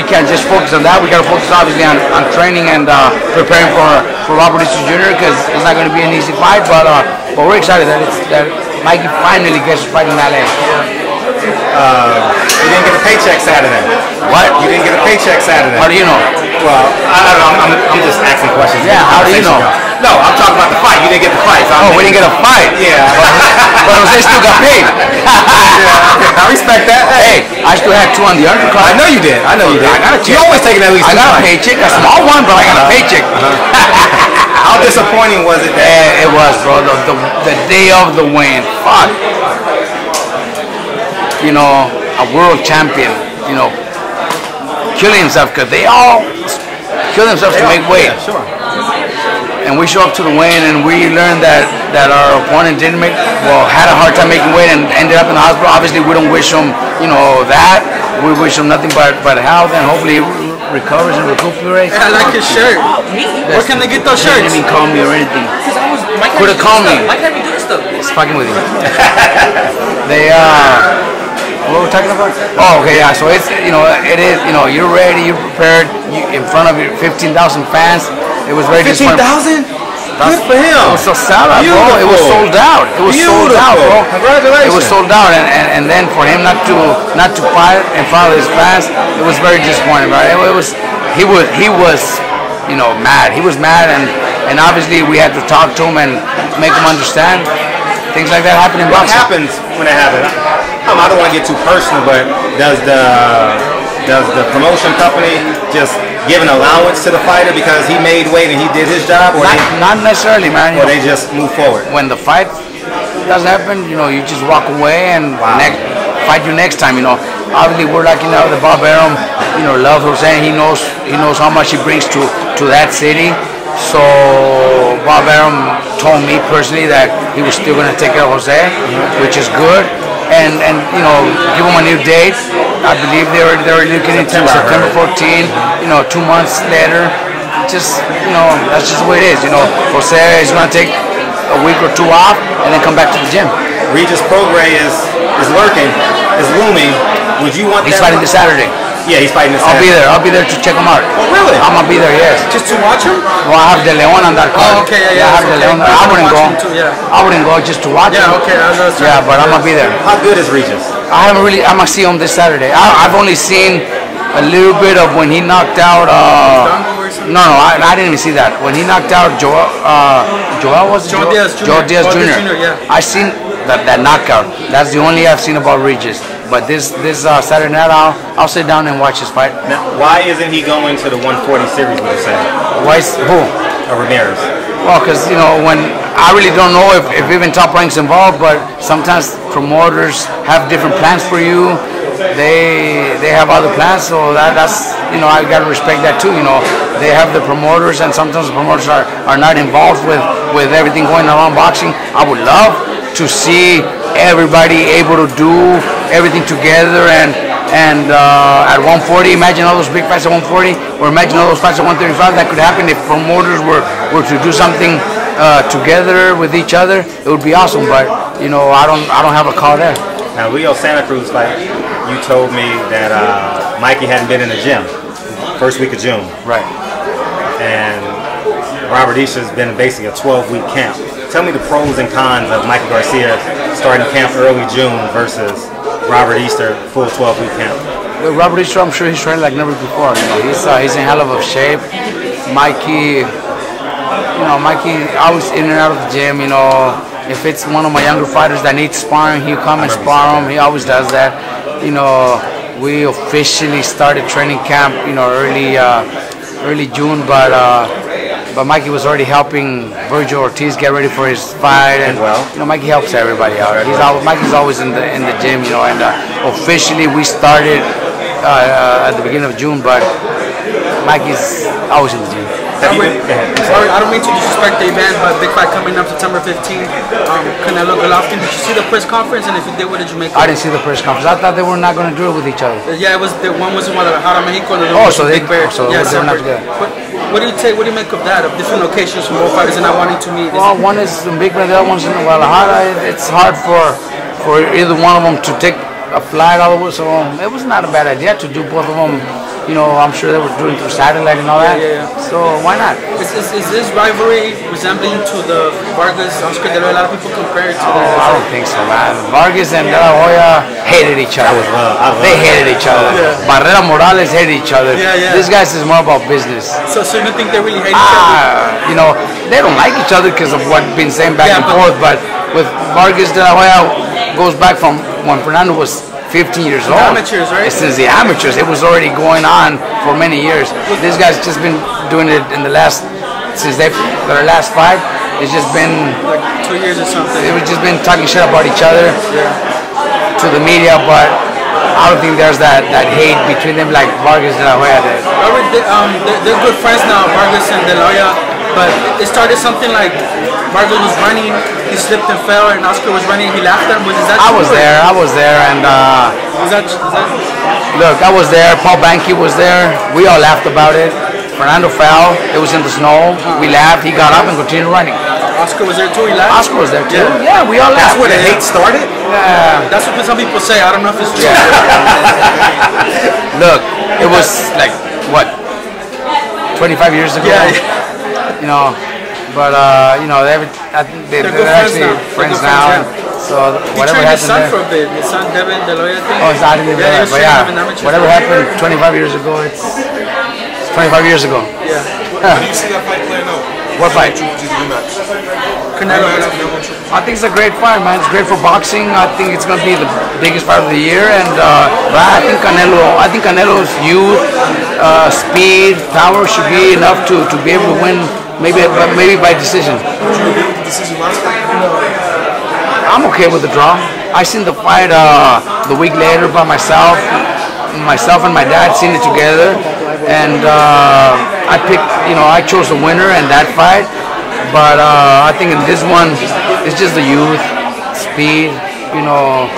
can't just focus on that. We got to focus obviously on training and preparing for Robert Easter Jr. because it's not going to be an easy fight. But we're excited that Mikey finally gets to fight in LA. You didn't get a paycheck Saturday. What? You didn't get a paycheck Saturday. How do you know? Well, I don't know. I'm just asking questions. Yeah, how do you know? No, I'm talking about the fight. You didn't get the fight. So we didn't get a fight. Yeah. But Jose still got paid. Yeah, I respect that. Hey, I still had 2 on the undercard. I know you did. I got a check. You always taking at least 2. I got a paycheck. A small one, but I got a paycheck. How disappointing was it? It was, bro. The day of the win. Fuck. You know, a world champion, you know, killing himself because they all kill themselves to make weight. Yeah, sure. And we show up to the weigh-in and we learned that our opponent had a hard time making weight and ended up in the hospital. Obviously, we don't wish him, you know, that. We wish him nothing but health, and hopefully he recovers and recuperates. I like his shirt. Where can they get those shirts? He didn't even call me or anything. Could have called me. Mike had me doing stuff. It's fucking with you. They what were we talking about? Oh, okay, yeah. So it's, you know, it is, you know, you're ready, you're prepared, in front of your 15,000 fans. It was very 15,000? Good for him. It was so sold out, bro. It was sold out. It was sold out, bro. Congratulations. It was sold out, and then for him not to fight in front of his fans, it was very disappointing, right? He was, you know, mad. He was mad, and obviously we had to talk to him and make him understand. Things like that happen in boxing. What happens when it happens? I don't want to get too personal, but does the promotion company just give an allowance to the fighter because he made weight and he did his job, or not necessarily, man? Or they just move forward? When the fight doesn't happen, you know, you just walk away and fight you next time. You know, obviously we're lucky now that Bob Arum, you know, loves Jose. He knows how much he brings to that city. So Bob Arum told me personally that he was still going to take care of Jose, which is good. And you know, give him a new date. I believe they were looking into September 14. You know, 2 months later. Just, you know, that's just the way it is. You know, Jose is going to take a week or 2 off and then come back to the gym. Regis Prograis is lurking, is looming. Would you want? He's fighting this Saturday. Yeah, he's fighting this Saturday. I'll be there to check him out. Oh, really? I'm gonna be there, yes. Just to watch him? Well, I have De Leon on that card. Oh, okay, yeah. I have De Leon. I wouldn't go. I wouldn't go just to watch him. Yeah, okay. Yeah, but I'm gonna be there. How good is Regis? I'm gonna see him this Saturday. I've only seen a little bit of when he knocked out. No, I didn't even see that. When he knocked out Joel Diaz Jr. Yeah. I seen that knockout. That's the only I've seen about Regis. But this Saturday night, I'll sit down and watch his fight. Now, why isn't he going to the 140 series? Would you say? Who? Ramirez. Well, because, you know, when I really don't know if even Top Rank's involved, but sometimes promoters have different plans for you. They have other plans, so that's, you know, I gotta respect that too. You know, they have the promoters, and sometimes the promoters are not involved with everything going around boxing. I would love to see everybody able to do everything together, and at 140, imagine all those big fights at 140, or imagine all those fights at 135. That could happen if promoters were to do something together with each other. It would be awesome, but you know, I don't have a call there. Now, Leo Santa Cruz fight, you told me that Mikey hadn't been in the gym first week of June. Right. And Robert Easter's been basically a 12-week camp. Tell me the pros and cons of Mikey Garcia starting camp early June versus Robert Easter full 12-week camp. With Robert Easter, I'm sure he's training like never before. You know, he's in hell of a shape. Mikey, you know, Mikey always in and out of the gym. You know, if it's one of my younger fighters that needs sparring, he'll come and spar him. He always does that. You know, we officially started training camp, you know, early June, but Mikey was already helping Virgil Ortiz get ready for his fight, and you know, Mikey helps everybody out. Mikey's always in the gym, you know, and officially we started at the beginning of June, but Mikey's always in the gym. Sorry, I don't mean to disrespect the event, but big fight coming up September 15th. Canelo Golovkin. Did you see the press conference? And if you did, what did you make of it? I didn't see the press conference. I thought they were not going to do it with each other. Yeah, it was. The one was in Guadalajara, Mexico. And the so they were not together. What do you take? What do you make of that? Of different locations from both fighters and not wanting to meet? Well, one is in Big Bend, the other one's in Guadalajara. It's hard for either one of them to take a flight all the way, so it was not a bad idea to do both of them. You know, I'm sure they were doing through satellite and all that. So why not? Is this rivalry resembling to the Vargas-Oscar De La Hoya? A lot of people compare it to that. I don't think so, man. Vargas and De La Hoya hated each other. They hated each other. Barrera Morales hated each other. These guys is more about business. So you don't think they really hate each other? You know, they don't like each other because of what's been saying back and forth, but with Vargas, De La Hoya goes back from when Fernando was 15 years old. Amateurs, right? Since the amateurs, it was already going on for many years. This guy's just been doing it in the last, since their last fight. It's just been like 2 years or something. It was just been talking shit about each other to the media, but I don't think there's that hate between them like Vargas and De La Hoya did. They're good friends now, Vargas and De La Hoya, but it started something like Vargas was running, he slipped and fell, and Oscar was running, he laughed at him. Is that I was there, and is that look, I was there, Paul Banke was there, we all laughed about it. Fernando fell, it was in the snow, we laughed, he got up and continued running. Oscar was there too, he laughed? Oscar was there too, yeah, we all laughed. That's where the hate started? Yeah. That's what some people say, I don't know if it's true. Look, it was like, what, 25 years ago? You know, but you know, they're actually friends now. So whatever happened his son for a bit. His son Devin De La Hoya thing. Oh, I didn't even know that. But yeah, whatever happened 25 years ago, it's 25 years ago. Yeah. How do you see that fight playing out? What fight? Canelo. I think it's a great fight, man. It's great for boxing. I think it's going to be the biggest fight of the year, and but I think Canelo's youth, speed, power should be enough to be able to win. Maybe by decision. I'm okay with the draw. I seen the fight the week later by myself. Myself and my dad seen it together, and I picked. You know, I chose the winner in that fight. But I think in this one, it's just the youth, speed. You know,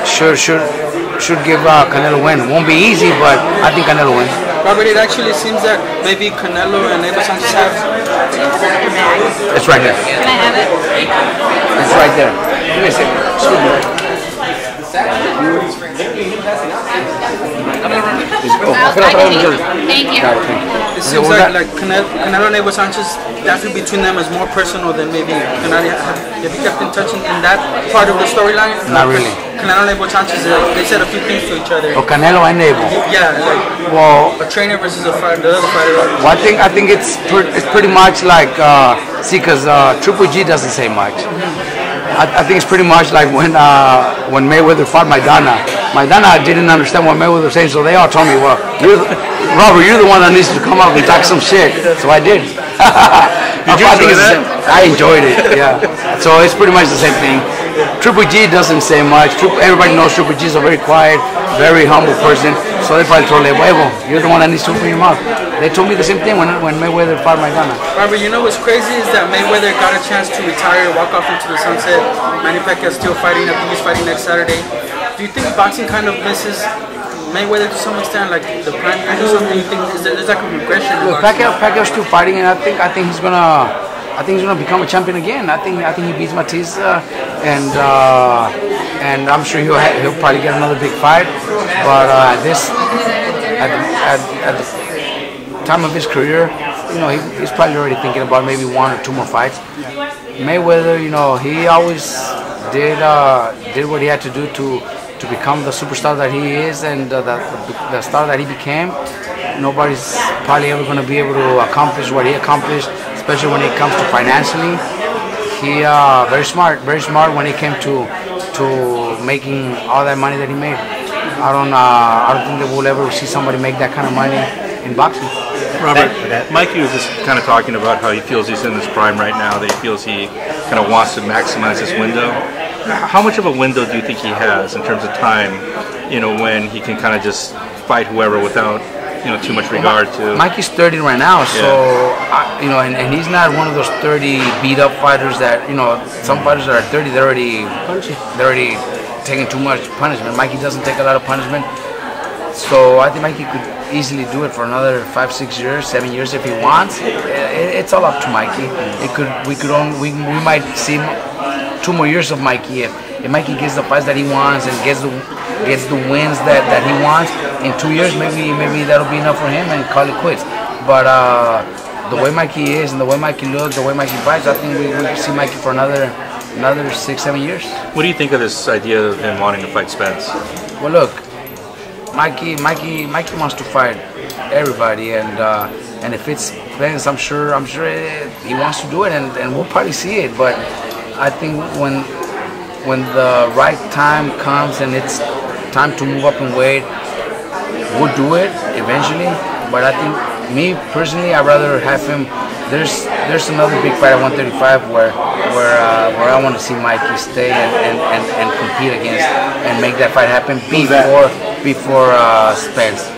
should give Canelo win. Won't be easy, but I think Canelo wins. Robert, it actually seems that maybe Canelo and Abel Sanchez have. It's right there. Can I have it? It's right there. Give me a second. Excuse me. Thank you. It seems like Canelo and Abel Sanchez, that between them is more personal than maybe Canelo. Have you kept in touch in that part of the storyline? Not really. Canelo and Abel Sanchez, they said a few things to each other. Oh, Canelo and Abel. Yeah, like a trainer versus the other fighter. Well, I think it's pretty much like because Triple G doesn't say much. I think it's pretty much like when Mayweather fought Maidana. Maidana didn't understand what Mayweather was saying, so they all told me, well, Robert, you're the one that needs to come up and talk some shit. So I did. Did you enjoy that? I enjoyed it, yeah. So it's pretty much the same thing. Triple G doesn't say much. Everybody knows Triple G is a very quiet, very humble person. So they probably told him, well, you're the one that needs to open your mouth. They told me the same thing when Mayweather fought Maidana. Robert, you know what's crazy is that Mayweather got a chance to retire, walk off into the sunset. Manny Pacquiao's still fighting. I think he's fighting next Saturday. Do you think boxing kind of misses Mayweather to some extent, like the prime years or something? You think there's like a regression? Look, Pacquiao's still fighting, and I think he's gonna become a champion again. I think he beats Batista, and I'm sure he'll probably get another big fight. But at the time of his career, you know, he's probably already thinking about maybe 1 or 2 more fights. Mayweather, you know, he always did what he had to do to become the superstar that he is and the star that he became. Nobody's probably ever going to be able to accomplish what he accomplished, especially when it comes to financially. He very smart when it came to making all that money that he made. I don't think that we'll ever see somebody make that kind of money in boxing. Robert, Mikey was just kind of talking about how he feels he's in his prime right now, that he feels he kind of wants to maximize his window. How much of a window do you think he has in terms of time, you know, when he can kind of just fight whoever without, you know, too much regard to... Mikey's 30 right now, so, you know, and he's not one of those 30 beat-up fighters that, you know, some fighters that are 30, they're already taking too much punishment. Mikey doesn't take a lot of punishment, so I think Mikey could easily do it for another 5, 6 years, 7 years if he wants. It's all up to Mikey. We might see 2 more years of Mikey if Mikey gets the fights that he wants and gets the gets the wins that he wants in 2 years, maybe that'll be enough for him and call it quits. But the way Mikey is and the way Mikey looks, the way Mikey fights, I think we can see Mikey for another 6-7 years. What do you think of this idea of him wanting to fight Spence? Well, look, Mikey wants to fight everybody, and if it's Spence, I'm sure he wants to do it, and we'll probably see it. But I think when the right time comes and it's time to move up in weight, we'll do it eventually. But I think, me personally, I'd rather have him. There's another big fight at 135 where I want to see Mikey stay and compete against and make that fight happen before Spence.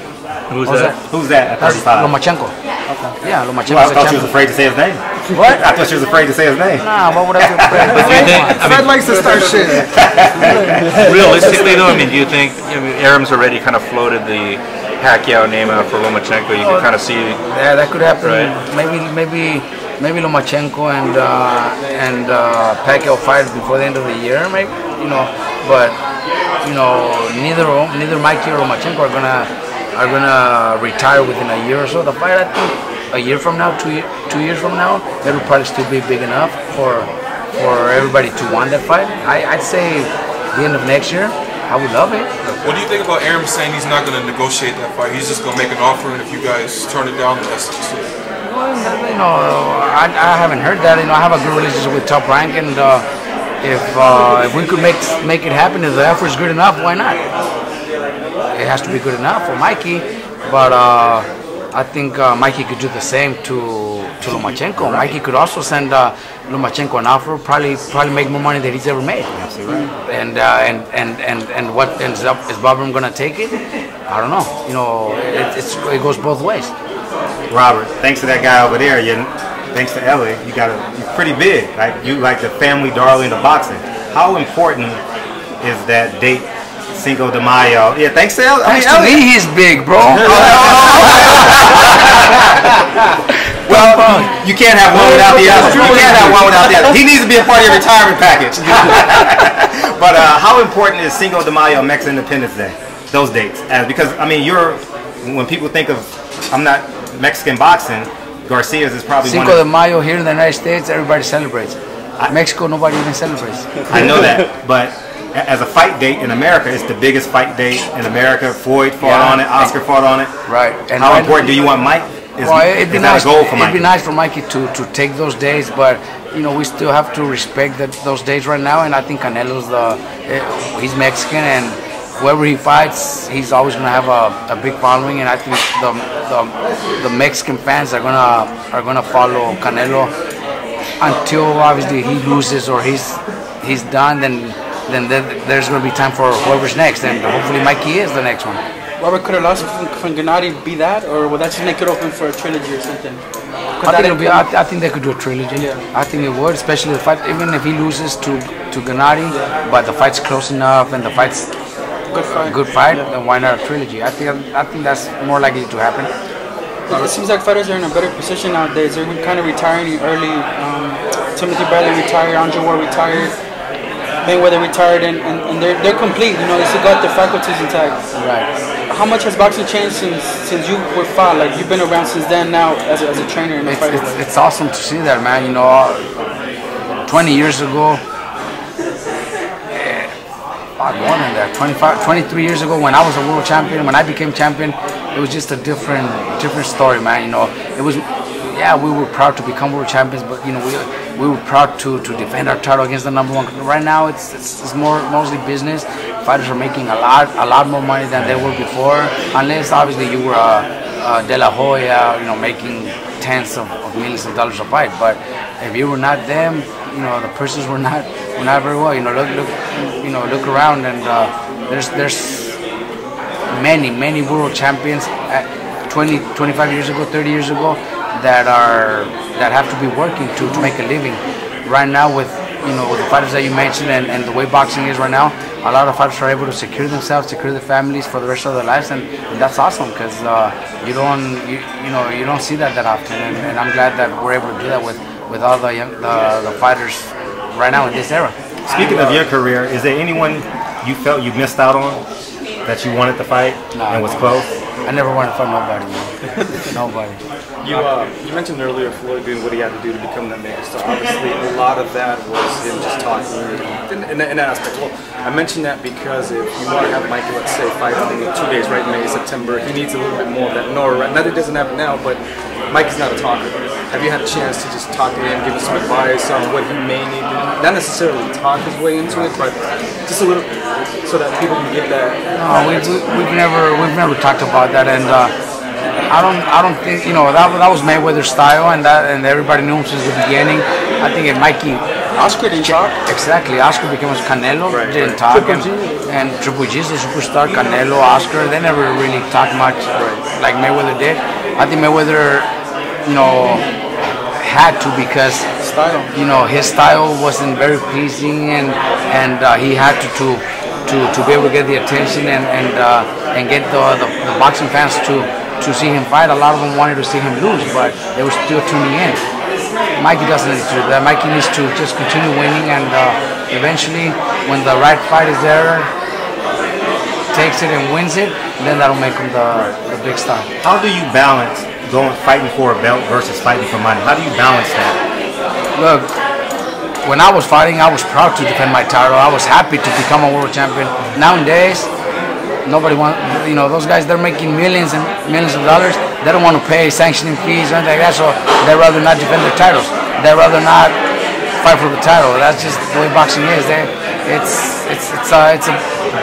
Who's that? Who's that at 35? Lomachenko. Okay. Yeah, Lomachenko. Well, I thought she was afraid to say his name. What? I thought she was afraid to say his name. Nah, what would I be afraid? Fred likes to start shit. Realistically, though, I mean, do you think Aram's already kind of floated the Pacquiao name out for Lomachenko? You can kind of see. Yeah, that could happen. Right. Maybe Lomachenko and Pacquiao fight before the end of the year, maybe. But neither Mikey or Lomachenko are gonna retire within a year or so. The fight, I think, a year from now, 2 years from now, it'll probably still be big enough for everybody to want that fight. I'd say the end of next year. I would love it. What do you think about Aram saying he's not going to negotiate that fight? He's just going to make an offer, and if you guys turn it down, that's just it. Well, I haven't heard that. I have a good relationship with Top Rank, and if we could make it happen, if the offer is good enough, why not? It has to be good enough for Mikey, but I think Mikey could do the same to Lomachenko. Mikey could also send Lomachenko an offer, probably make more money than he's ever made. Absolutely right. And what ends up, is Bobram gonna take it? I don't know. It goes both ways. Robert, thanks to that guy over there, thanks to Ellie, you're pretty big. You like the family darling of boxing. How important is that date, Cinco de Mayo? Yeah, thanks to Ellie. Thanks to me, he's big, bro. Well, you can't have one without the other. You can't have one without the other. He needs to be a part of your retirement package. But how important is Cinco de Mayo, Mexican Independence Day? Those dates, because I mean, when people think of, I'm not Mexican boxing, Garcia's is probably Cinco de Mayo here in the United States, everybody celebrates. Mexico, nobody even celebrates. I know that, but as a fight date in America, it's the biggest fight date in America. Floyd fought on it, Oscar fought on it. Right. And how important do you want Mike? It'd be nice. It'd be nice for Mikey to take those days, but we still have to respect those days right now. And I think Canelo's he's Mexican, and whoever he fights, he's always gonna have a big following. And I think the Mexican fans are gonna follow Canelo until obviously he loses or he's done. Then there's gonna be time for whoever's next, and hopefully Mikey is the next one. Robert, could a loss from Gennady be that, or would that just make it open for a trilogy or something? I think they could do a trilogy. Yeah. I think it would, especially the fight. Even if he loses to Gennady, but the fight's close enough and the fight's good fight, then why not a trilogy? I think that's more likely to happen. It seems like fighters are in a better position nowadays. They're kind of retiring early. Timothy Bradley retired, Andre Ward retired, Mayweather retired, and they're complete. They still got their faculties intact. Right. How much has boxing changed since you were fought? Like, you've been around since then now as a trainer and a fighter. It's awesome to see that, man. 20 years ago, more than that, 23 years ago, when I was a world champion, when I became champion, it was just a different story, man. It was, we were proud to become world champions, but we were proud to defend our title against the number one. Right now, it's mostly business. Fighters are making a lot more money than they were before, unless obviously you were De La Hoya, making tens of millions of dollars a fight. But if you were not them, the purses were not very well. Look around, and there's many world champions 20, 25 years ago, 30 years ago that have to be working to make a living. Right now, with the fighters that you mentioned and the way boxing is right now, a lot of fighters are able to secure themselves, secure their families for the rest of their lives, and that's awesome, because you don't see that often, and I'm glad that we're able to do that with all the fighters right now in this era. Speaking of your career, is there anyone you felt you missed out on that you wanted to fight Nah, and was close? I never wanted to fight nobody, man. Nobody. You mentioned earlier Floyd doing what he had to do to become that megastar. Obviously, a lot of that was him just talking in that aspect. Well, I mentioned that because if you want to have Mikey, let's say, fight in 2 days, right, May, September, he needs a little bit more of that notoriety. Not that he doesn't have it now, but Mikey's not a talker. Have you had a chance to just talk to him, give him some advice on what he may need to, not necessarily talk his way into it, but just a little, so that people can get that? No, we've never talked about that, and I don't think, you know, that was Mayweather's style, and everybody knew him since the beginning. I think if Mikey, Oscar didn't talk. exactly, Oscar becomes Canelo, didn't talk, and Triple G's the superstar, Canelo, Oscar, they never really talked much like Mayweather did. I think Mayweather, you know, had to, because you know, his style wasn't very pleasing, and he had to be able to get the attention and get the boxing fans to see him fight. A lot of them wanted to see him lose, but they were still tuning in. Mikey doesn't need to do that. Mikey needs to just continue winning, and eventually, when the right fight is there, takes it and wins it, then that'll make him the big star. How do you balance fighting for a belt versus fighting for money? How do you balance that? Look, when I was fighting, I was proud to defend my title. I was happy to become a world champion. Nowadays, nobody wants, you know, those guys, they're making millions and millions of dollars. They don't want to pay sanctioning fees or anything like that, so they'd rather not defend their titles. They'd rather not fight for the title. That's just the way boxing is. It's a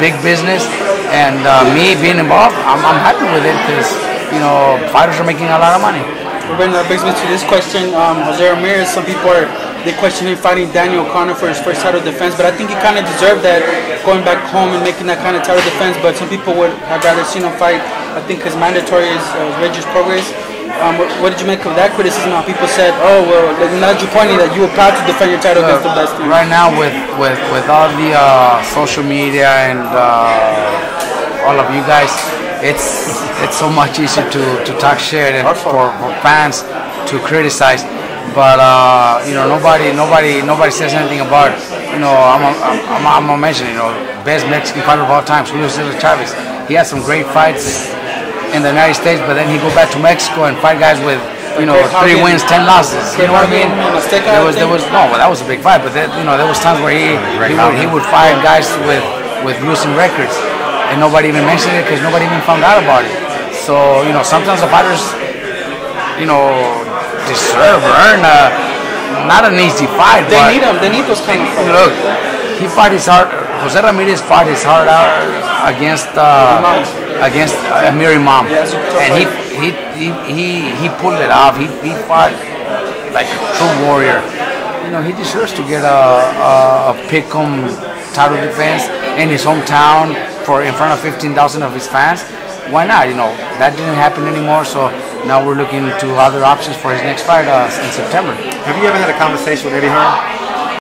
big business, and me being involved, I'm happy with it, because, you know, fighters are making a lot of money. Ruben, that brings me to this question. Jose Ramirez, some people they question him fighting Daniel O'Connor for his first title defense, but I think he kind of deserved that, going back home and making that kind of title defense. But some people would have rather seen him fight, I think, because mandatory is Regis Prograis. What did you make of that criticism? How people said, oh, well, not you pointing that you were proud to defend your title against the best team. Right now, with all the social media and all of you guys, it's so much easier to talk shit and for fans to criticize. But you know, nobody says anything about, you know, I'm gonna mention, you know, best Mexican fighter of all time, Julio Cesar Chavez. He had some great fights in the United States, but then he go back to Mexico and fight guys with, you know, 3 wins, 10 losses. You know what I mean? There was no, well, that was a big fight, but you know, there was times where he would fight guys with losing records, and nobody even mentioned it because nobody even found out about it. So, you know, sometimes the fighters, you know, deserve or earn not an easy fight. They need them. They need those kind of fights. Look, he fought his heart. Jose Ramirez fought his heart out against Amir Imam, and he pulled it off. He fought like a true warrior. You know, he deserves to get a pick'em title defense in his hometown in front of 15,000 of his fans. Why not? You know, that didn't happen anymore, so now we're looking to other options for his next fight in September. Have you ever had a conversation with Eddie Hearn?